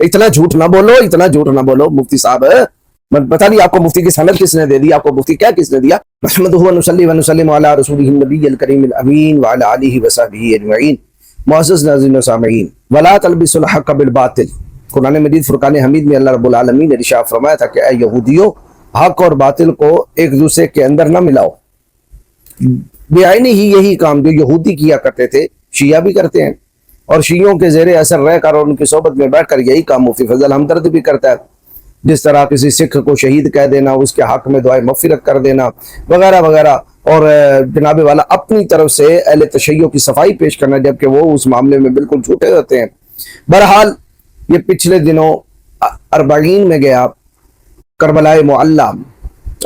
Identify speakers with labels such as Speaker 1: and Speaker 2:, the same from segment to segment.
Speaker 1: इतना झूठ ना बोलो, इतना झूठ ना बोलो मुफ्ती साहब। पता नहीं आपको मुफ्ती की सनद किसने दे दी, आपको मुफ्ती क्या किसने दिया। नहमदुहु व नुसल्ली व नुसल्लिमु अला रसूलिहिन नबिय्यिल करीमिल अमीन व अला आलिहि व सहबिहि अजमईन। मुअज़्ज़ज़ नाज़रीन व सामिईन, वला तलबिसुल हक़्क़ बिल बातिल। कुरान मजीद फुरकान हमीद में अल्लाह रब्बुल आलमीन ने इरशाद फरमाया था कि ऐ यहूदियों, हक और बातिल को एक दूसरे के अंदर ना मिलाओ। बेआईनी ही यही काम जो यहूदी किया करते थे शिया भी करते हैं, और शियों के ज़ेरे असर रहकर और उनकी सोबत में बैठकर यही काम मुफ्ती फजल हमदर्द भी करता है। जिस तरह किसी सिख को शहीद कह देना, उसके हक में दुआए मग़फ़िरत कर देना वगैरह वगैरह, और जनाब वाला अपनी तरफ से अहले तशय्यो की सफाई पेश करना, जबकि वो उस मामले में बिल्कुल झूठे होते हैं। बहरहाल ये पिछले दिनों अरबईन में गया, करबलाए मुअल्ला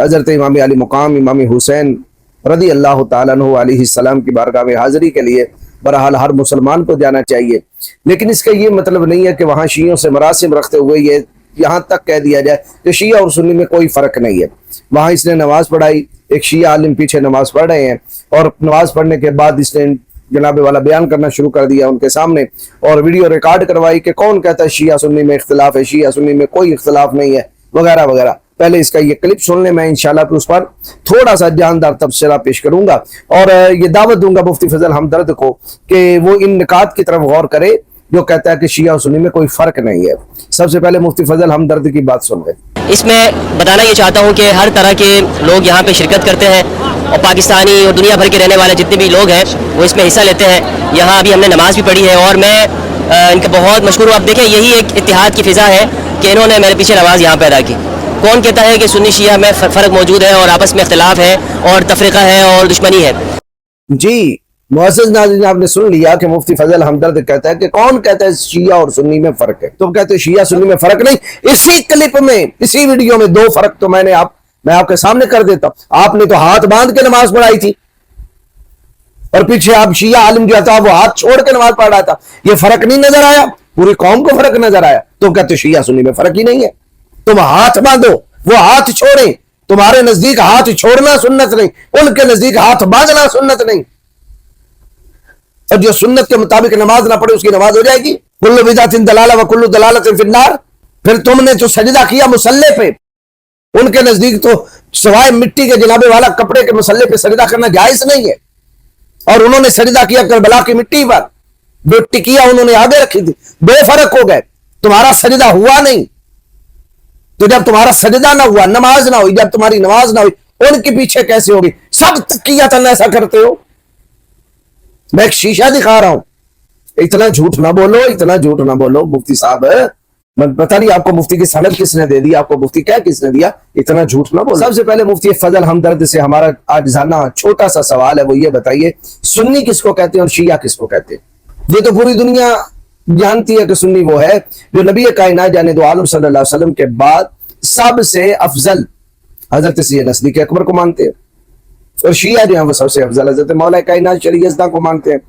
Speaker 1: हज़रत इमाम अली मुकाम इमाम हुसैन रज़ी अल्लाह ताला अन्हु अलैहिस्सलाम की बारगाह में हाज़िरी के लिए बहरहाल हर मुसलमान को जाना चाहिए। लेकिन इसका ये मतलब नहीं है कि वहाँ शियों से मरासिम रखते हुए ये यहाँ तक कह दिया जाए कि शिया और सुन्नी में कोई फ़र्क नहीं है। वहाँ इसने नमाज पढ़ाई, एक शिया आलिम पीछे नमाज पढ़ रहे हैं, और नमाज पढ़ने के बाद इसने जनाब वाला बयान करना शुरू कर दिया उनके सामने, और वीडियो रिकॉर्ड करवाई कि कौन कहता है शिया सुन्नी में इख्तिलाफ है, शिया सुन्नी में कोई इख्तिलाफ नहीं है वगैरह वगैरह। पहले इसका ये क्लिप सुन लें, मैं इंशाल्लाह उस पर थोड़ा सा जानदार तबसरा पेश करूंगा, और ये दावत दूंगा मुफ्ती फजल हमदर्द को कि वो इन निकात की तरफ गौर करे जो कहता है कि शिया और सुन्नी में कोई फ़र्क नहीं है। सबसे पहले मुफ्ती फजल हमदर्द की बात सुन लें।
Speaker 2: इसमें बताना ये चाहता हूँ कि हर तरह के लोग यहाँ पे शिरकत करते हैं, और पाकिस्तानी और दुनिया भर के रहने वाले जितने भी लोग हैं वो इसमें हिस्सा लेते हैं। यहाँ अभी हमने नमाज भी पढ़ी है, और मैं इनका बहुत मशहूर हूँ। आप देखें, यही एक इत्तेहाद की फ़िज़ा है कि इन्होंने मेरे पीछे नमाज यहाँ पैदा की। कौन कहता है कि सुन्नी शिया में फ़र्क मौजूद है और आपस में इख्तिलाफ है और तफरीक़ा है और दुश्मनी है।
Speaker 1: जी मुअज़्ज़ज़ नाज़रीन, आपने सुन लिया कि मुफ्ती फजल हमदर्द कहता है कि कौन कहता है शिया और सुन्नी में फ़र्क है। तो कहते हैं शिया सुन्नी में फ़र्क नहीं। इसी क्लिप में, इसी वीडियो में दो फ़र्क तो मैं आपके सामने कर देता हूं। आपने तो हाथ बांध के नमाज पढ़ाई थी, और पीछे आप शिया आलिम जो था वो हाथ छोड़ के नमाज पढ़ रहा था। ये फ़र्क नहीं नजर आया, पूरी कौम को फ़र्क नजर आया। तो कहते शिया सुन्नी में फ़र्क ही नहीं है। तुम हाथ बांधो, वो हाथ छोड़े। तुम्हारे नजदीक हाथ छोड़ना सुन्नत नहीं, उनके नजदीक हाथ बांधना सुन्नत नहीं। और जो सुन्नत के मुताबिक नमाज ना पढ़े उसकी नमाज हो जाएगी। कुल्लु बिदअतिन दलाला व कुल्लु दलालतिन फिन्नार। फिर तुमने जो सजदा किया मुसल्ले पे, उनके नजदीक तो सवाए मिट्टी के जनाबे वाला कपड़े के मुसल्ले पे सजदा करना जायज नहीं है। और उन्होंने सजदा किया करबला की मिट्टी पर, जो टिकिया उन्होंने आगे रखी थी। बेफर्क हो गए, तुम्हारा सजदा हुआ नहीं। तो जब तुम्हारा सजदा ना हुआ, नमाज ना हुई, जब तुम्हारी नमाज ना हुई, उनके पीछे कैसे होगी? सब तकियतन ऐसा करते हो। मैं एक शीशा दिखा रहा हूं। इतना झूठ ना बोलो, इतना झूठ ना बोलो मुफ्ती साहब। पता नहीं आपको मुफ्ती की सनद किसने दे दी, आपको मुफ्ती क्या किसने दिया, इतना झूठ ना बोलो। सबसे पहले मुफ्ती फजल हमदर्द से हमारा आज जाना छोटा सा सवाल है, वो ये बताइए सुन्नी किसको कहते हैं और शिया किसको कहते हैं? ये तो पूरी दुनिया जानती है कि सुन्नी वो है जो नबी कायनात जाने दो आलम सल्लल्लाहु अलैहि वसल्लम के बाद सबसे अफजल हजरत सैयद सिद्दीक़ अकबर को मानते हैं, और शिया जो है वो सबसे अफजल हजरत मौला कायनात शरीयत को मानते हैं।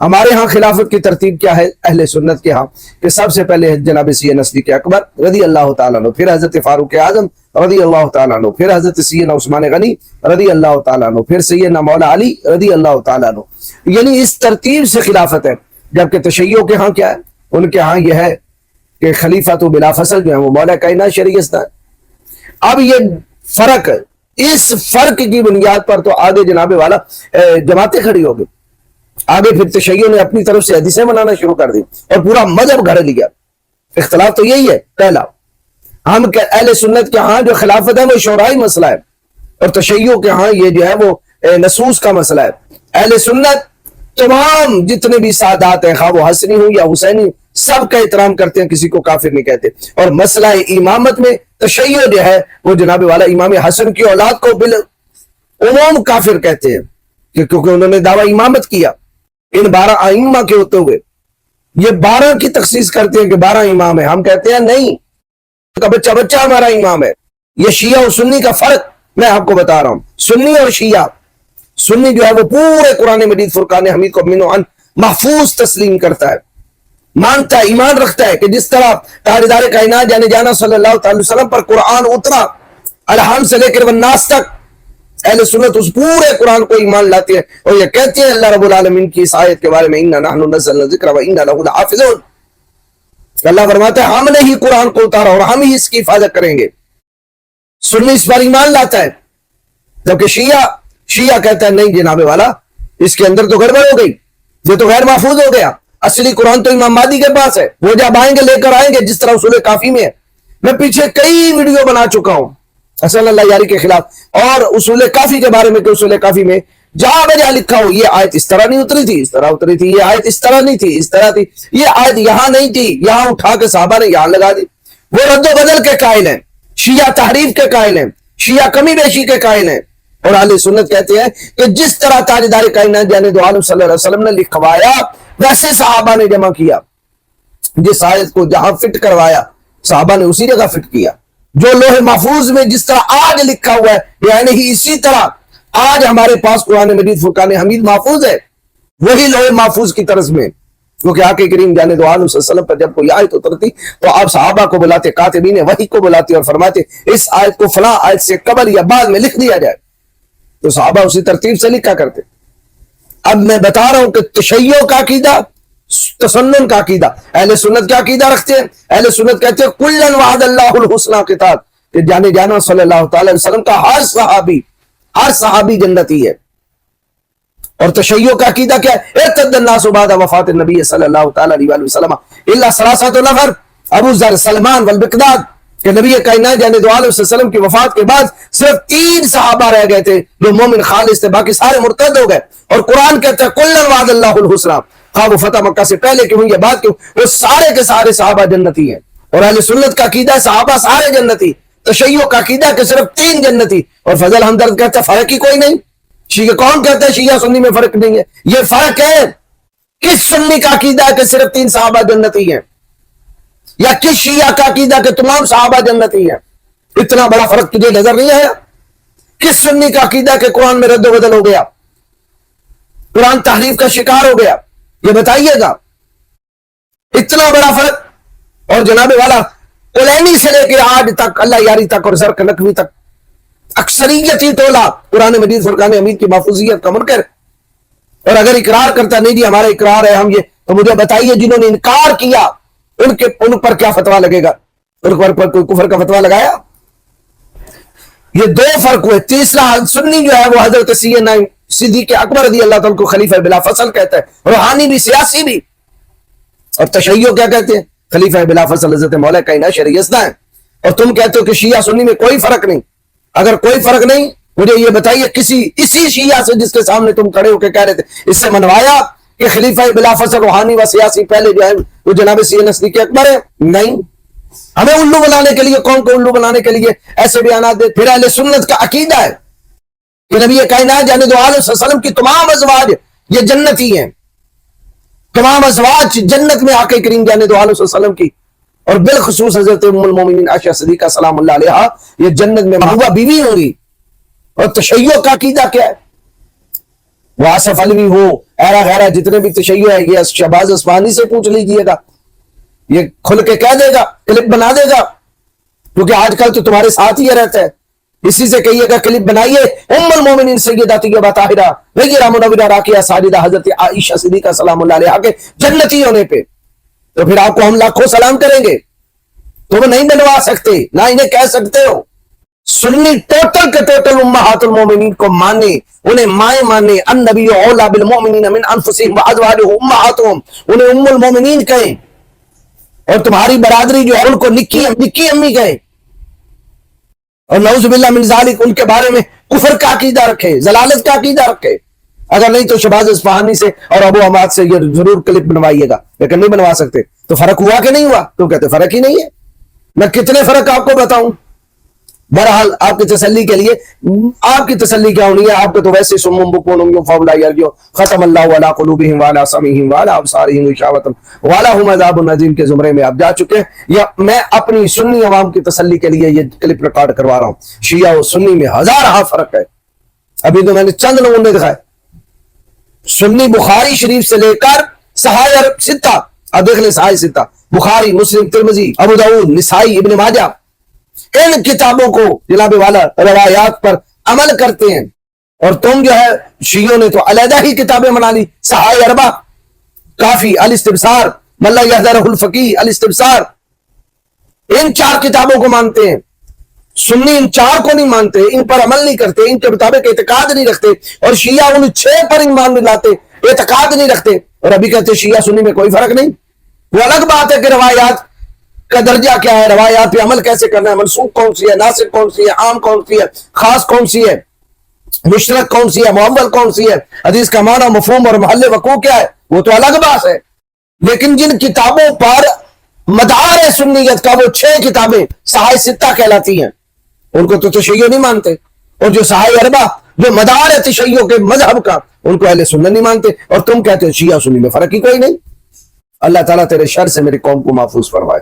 Speaker 1: हमारे यहाँ खिलाफत की तरतीब क्या है अहले सुन्नत के यहाँ, कि सबसे पहले जनाब सैयद सिद्दीक़ अकबर रज़ी अल्लाह ताला अन्हु, फिर हजरत फारूक आज़म रज़ी अल्लाह ताला अन्हु, फिर हजरत सैयद उस्मान गनी रज़ी अल्लाह ताला अन्हु, फिर सैयदना मौला अली रज़ी अल्लाह ताला अन्हु। यानी इस तरतीब से खिलाफत है। जबकि तशय्यो के यहाँ क्या है, उनके यहाँ यह है कि खलीफा तो बिला फसल जो है वो मौला कायनात शरीयत। अब ये फर्क, इस फर्क की बुनियाद पर तो आगे जनाबे वाला जमातें खड़ी हो गई। आगे फिर तशय्यो ने अपनी तरफ से हदीसें बनाना शुरू कर दी और पूरा मजहब घर लिया। इख्तिलाफ तो यही है। पहला, हम अहले सुन्नत के यहाँ जो खिलाफत है वो शोराई मसला है, और तशय्यो के यहाँ ये जो है वो नसूस का मसला है। अहले सुन्नत तमाम जितने भी सादात हैं, खा वो हसनी हो या हुसैनी, सबका एहतराम करते हैं, किसी को काफिर नहीं कहते। और मसला इमामत में तशय्यो जो है वो जनाबे वाला इमाम हसन की औलाद को बिल उमूम काफिर कहते हैं, क्योंकि उन्होंने दावा इमामत किया इन 12 आइम्मा के होते हुए। ये 12 की तखसीस करते हैं कि 12 इमाम है। हम कहते हैं नहीं, का बच्चा बच्चा हमारा इमाम है। ये शिया और सुन्नी का फर्क मैं आपको बता रहा हूं। सुन्नी और शिया, सुन्नी जो है वो पूरे कुरान मजीद फुरकान हमीद को मिनो अन महफूज तस्लीम करता है, मानता है, ईमान रखता है कि जिस तरह ताजदार कायनात जाने जाना सल्लल्लाहु अलैहि वसल्लम पर कुरान उतरा अलहम से लेकर वन्नास तक, अहले सुन्नत उस पूरे कुरान को ईमान लाते हैं और ये कहते हैं अल्लाह रब्बुल आलमीन की इस आयत के बारे में, इन्ना नहनु नज़्ज़लना ज़िक्र व इन्ना लहु लहाफ़िज़ून। اللہ فرماتا ہے ہم نے ہی قرآن کو اتارا اور ہم ہی اس کی حفاظت کریں گے. سنی اس پر ایمان لاتا ہے، جبکہ شیعہ کہتا ہے نہیں جناب والا، اس کے اندر تو گڑبڑ ہو گئی، یہ تو غیر محفوظ ہو گیا، اصلی قرآن تو امام مہدی کے پاس ہے، وہ جب آئیں گے لے کر آئیں گے، جس طرح اصول کافی میں ہے. میں پیچھے کئی ویڈیو بنا چکا ہوں اسد اللہ یاری کے خلاف، اور اصول کافی کے بارے میں کہ اصول کافی میں جہاں بجا لکھا ہو یہ آیت اس طرح نہیں اتری تھی، اس طرح اتری تھی، یہ آیت اس طرح نہیں تھی، اس طرح تھی، یہ آیت یہاں نہیں تھی، یہاں اٹھا کے صحابہ نے یہاں لگا دی. وہ رد و بدل کے قائل ہیں، شیعہ تحریف کے قائل ہیں، شیعہ کمی بیشی کے قائل ہیں. اور اہل سنت کہتے ہیں کہ جس طرح تاجدار کائنات جانے دو عالم صلی اللہ علیہ وسلم نے لکھوایا ویسے صحابہ نے جمع کیا. جس آیت کو جہاں فٹ کروایا صحابہ نے اسی جگہ فٹ کیا. جو لوح محفوظ میں جس طرح آج لکھا ہوا ہے یعنی ہی اسی طرح آج ہمارے پاس قرآن مجید فرقان حمید محفوظ ہے، وہی لوح محفوظ کی طرز میں. کیونکہ آقا کریم جانے دو عالم صلی اللہ علیہ وسلم پر جب کوئی آیت اترتی تو آپ صحابہ کو بلاتے، کاتبین وحی کو بلاتے اور فرماتے اس آیت کو فلاں آیت سے قبل یا بعد میں لکھ دیا جائے، تو صحابہ اسی ترتیب سے لکھا کرتے. اب میں بتا رہا ہوں کہ تشیع کا عقیدہ، تسنن کا عقیدہ، اہل سنت کا عقیدہ رکھتے ہیں. اہل سنت کہتے ہیں کلن وعد اللہ الحسنى کتاب، کہ جانے جانا صلی اللہ تعالی علیہ وسلم کا ہر صحابی جنتی ہے. اور تشیع کا عقیدہ کیا ہے؟ ارتد الناس بعد وفات النبی صلی اللہ تعالی علیہ وسلم الا ثلاثه نفر، ابو ذر، سلمان والمقداد، کہ نبی کائنات جانے دو عالم صلی اللہ علیہ وسلم کی وفات کے بعد صرف 3 صحابہ رہ گئے تھے جو مومن خالص تھے، باقی سارے مرتد ہو گئے. اور قرآن کہتا ہے کلن وعد اللہ الحسنى، خواہ وہ فتح مکہ سے پہلے کیوں یا بعد کیوں، وہ سارے کے سارے صحابہ جنتی ہیں. اور اہل سنت کا عقیدہ صحابہ سارے جنتی. تشیع کا عقیدہ کہ صرف 3 جنتی. اور فضل ہمدرد کہتا ہے فرق ہی کوئی نہیں. شیعہ کون کہتا ہے شیعہ سنی میں فرق نہیں ہے؟ یہ فرق ہے کس سنی کا عقیدہ ہے کہ صرف 3 صحابہ جنتی ہیں، یا کس شیعہ کا عقیدہ کہ تمام صحابہ جنتی ہیں. اتنا بڑا فرق تجھے نظر نہیں آیا؟ کس سنی کا عقیدہ کہ قرآن میں رد و بدل ہو گیا، قرآن تحریف کا شکار ہو گیا؟ یہ بتائیے گا. اتنا بڑا فرق. اور جناب والا کلینی سے لے کے آج تک اللہ یاری تک اور زرق نقوی تک اکثریتی ٹولہ قرآن مجید فرقان حمید کی محفوظیت کا منکر. اور اگر اقرار کرتا نہیں جی ہمارا اقرار ہے ہم یہ، تو مجھے بتائیے جنہوں نے انکار کیا ان پر کیا فتویٰ لگے گا؟ ان پر کوئی کفر کا فتویٰ لگایا؟ یہ 2 فرق ہوئے. تیسرا سنی جو ہے وہ حضرت سیدنا صدیق اکبر رضی اللہ تعالیٰ کو خلیفہ بلا فصل کہتا ہے، روحانی بھی سیاسی بھی. اور تشیع کیا کہتے ہیں؟ خلیفہ بلا فصل حضرت مولا کائنات شریعت ہے. اور تم کہتے ہو کہ شیعہ سنی میں کوئی فرق نہیں. اگر کوئی فرق نہیں مجھے یہ بتائیے اسی شیعہ سے جس کے سامنے تم کھڑے ہو کے کہہ رہے تھے اس سے منوایا کہ خلیفہ بلا فصل روحانی و سیاسی پہلے جو ہے وہ جناب سیدنا صدیق اکبر ہے؟ نہیں. ہمیں الو بنانے کے لیے، قوم کو الو بنانے کے لیے ایسے بیانات دے. پھر اہل سنت کا عقیدہ ہے کہ نبی کائنات جانے دو عالم صلی اللہ علیہ وسلم کی تمام ازواج یہ جنتی ہیں، تمام ازواج جنت میں آقا کریم جانے دو عالم صلی اللہ علیہ وسلم کی، اور بالخصوص حضرت ام المومنین عائشہ صدیقہ سلام اللہ علیہا یہ جنت میں محبوبہ بیوی ہوں گی. اور تشیع کا عقیدہ کیا ہے؟ وہ آصف علوی ہو ایرا غیرہ جتنے بھی تشیع ہے یہ شہباز عثمانی سے پوچھ لیجئے گا، یہ کھل کے کہہ دے گا، کلپ بنا دے گا. کیونکہ آج کل تو تمہارے ساتھ ہی رہتا ہے. اسی سے کہیے گا کلپ بنائیے ام المومنین سیدہ طیبہ طاہرہ غیرہ منورہ راقیہ ساجدہ حضرت عائشہ صدیقہ سلام اللہ علیہا کے جنتی ہونے پہ، تو پھر آپ کو ہم لاکھوں سلام کریں گے. تم نہیں بنوا سکتے، نہ انہیں کہہ سکتے ہو. سنی ٹوٹل کے ٹوٹل امہات المومنین کو مانے، انہیں مائیں مانے. النبی اولی بالمؤمنین من انفسہم وازواجہ امہاتہم، انہیں ام المومنین کہیں. اور تمہاری برادری جو ہے ان کو نکی امی کہیں. اور نعوذ باللہ من ذالک ان کے بارے میں کفر کا عقیدہ رکھے، ضلالت کا عقیدہ رکھے. اگر نہیں تو شہباز اصفہانی سے اور ابو حماد سے یہ ضرور کلپ بنوائیے گا، لیکن نہیں بنوا سکتے. تو فرق ہوا کہ نہیں ہوا؟ تو کہتے فرق ہی نہیں ہے. میں کتنے فرق آپ کو بتاؤں؟ بہرحال آپ کی تسلی کے لیے، آپ کی تسلی کیا ہونی ہے؟ آپ کو تو ویسے سمم بکم عمی فهم لا يرجعون ختم اللہ علی قلوبہم وعلی سمعہم وعلی ابصارہم غشاوۃ ولہم عذاب عظیم کے زمرے میں آپ جا چکے ہیں. یا میں اپنی سنی عوام کی تسلی کے لیے یہ کلپ ریکارڈ کروا رہا ہوں. شیعہ و سنی میں ہزارہ فرق ہے. ابھی تو میں نے چند نمونے دکھائے. سنی بخاری شریف سے لے کر صحائح 6، اب دیکھ لیں صحائح 6 بخاری، مسلم، ترمذی، ابو داؤد، نسائی، ابن ماجہ، ان کتابوں کو جناب والا روایات پر عمل کرتے ہیں. اور تم جو ہے شیعوں نے تو علیحدہ ہی کتابیں بنا لی، صحائح 4، کافی، الاستبصار، मल्ला यहदरुल फकीह, अल इस्तिबसार, इन 4 किताबों को मानते हैं। सुन्नी इन 4 को नहीं मानते, इन पर अमल नहीं करते, इनके मुताबिक एतकाद नहीं रखते, और शिया उन 6 पर ईमान नहीं लाते, एतकाद नहीं रखते, और अभी कहते शिया सुन्नी में कोई फर्क नहीं। वो अलग बात है कि रवायात का दर्जा क्या है, रवायात पे अमल कैसे करना है, मनसूख कौन सी है, नासिक कौन सी है, आम कौन सी है, खास कौन सी है, मुशरक कौन सी है, मुअव्वल कौन सी है, हदीस का माना, मफहूम और महल वकू क्या है, वो तो अलग बात है। लेकिन जिन किताबों पर मदार है सुन्नियत का, वो 6 किताबें सहाय सित्ता कहलाती हैं, उनको तो तशय्यो नहीं मानते। और जो सहाय अरबा, जो मदार है तशय्यो के मजहब का, उनको अहले सुन्नत नहीं मानते। और तुम कहते हो शिया सुन्नी में फर्क ही कोई नहीं। अल्लाह ताला तेरे शर से मेरी कौम को महफूज फरमाए।